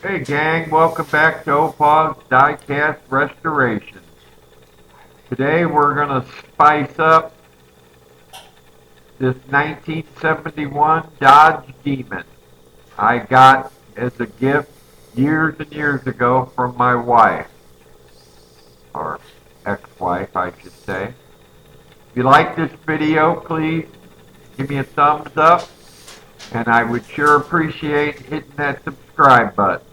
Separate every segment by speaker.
Speaker 1: Hey gang, welcome back to OPA'S Diecast Restoration. Today we're going to spice up this 1971 Dodge Demon I got as a gift years and years ago from my wife, or ex-wife I should say. If you like this video, please give me a thumbs up, and I would sure appreciate hitting that subscribe button.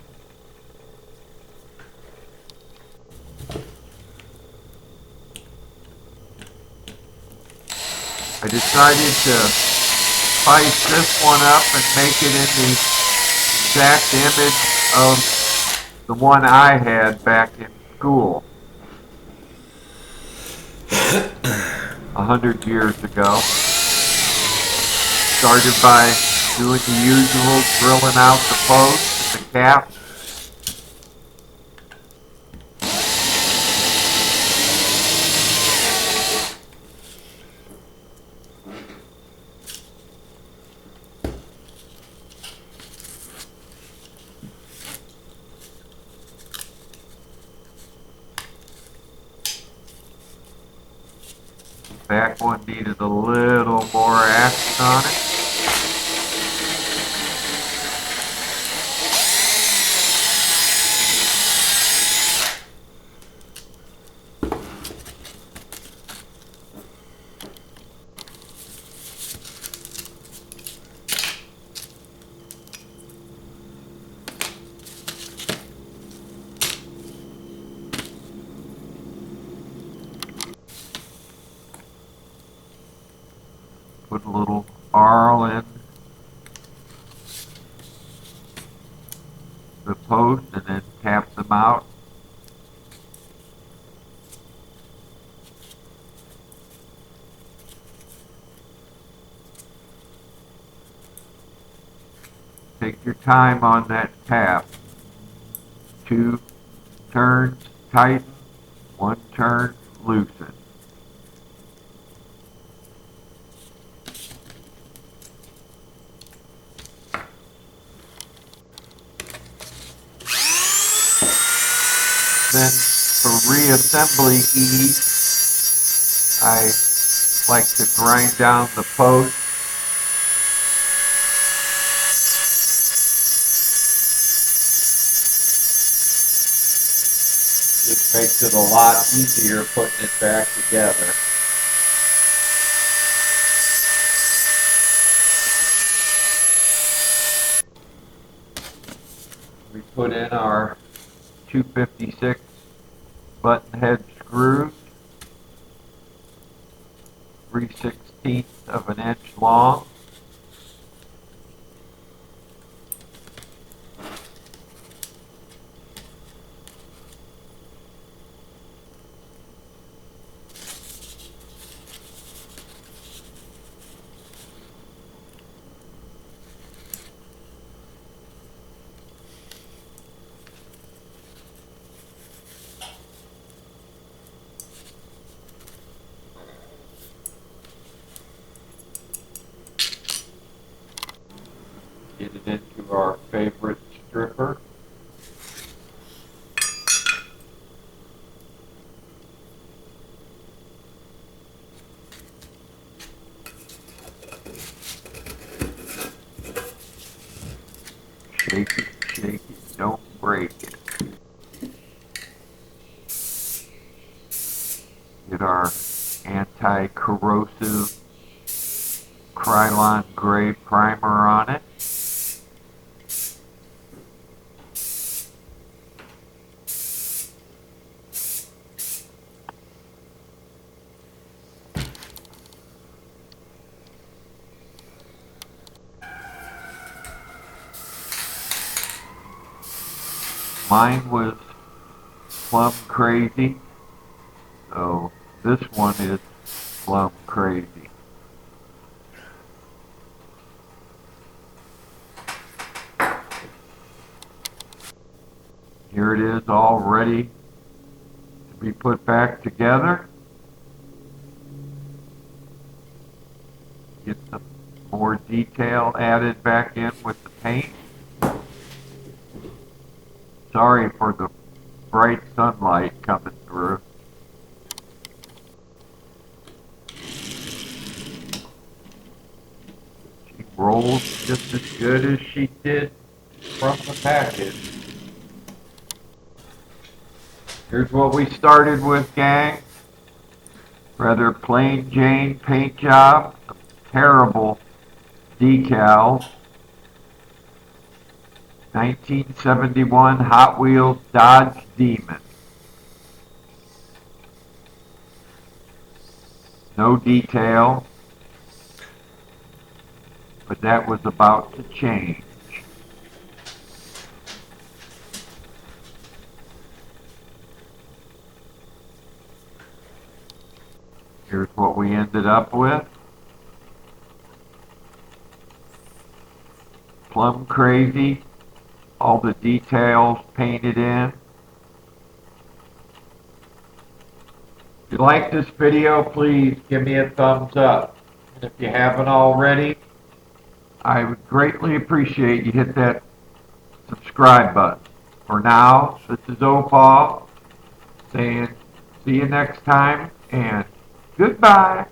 Speaker 1: I decided to spice this one up and make it in the exact image of the one I had back in school 100 years ago. Started by doing the usual, drilling out the post and the cap. Back one needed a little more action on it. Put a little arl in the post and then tap them out. Take your time on that tap. 2 turns tighten, 1 turn loosen. Then for reassembly ease, I like to grind down the post. This makes it a lot easier putting it back together. We put in our 256 button head screws, 3/16 of an inch long. Get it into our favorite stripper. Shake it, don't break it. Get our anti-corrosive Krylon gray primer on it. Mine was plum crazy, so this one is plum crazy. Here it is, all ready to be put back together. Get some more detail added back in with the paint. Sorry for the bright sunlight coming through. She rolls just as good as she did from the package. Here's what we started with, gang. Rather plain Jane paint job. Terrible decals. 1971 Hot Wheels Dodge Demon. No detail, but that was about to change. Here's what we ended up with. Plum crazy. All the details painted in. If you like this video, please give me a thumbs up. And if you haven't already, I would greatly appreciate you hit that subscribe button. For now, this is OPA saying see you next time and goodbye.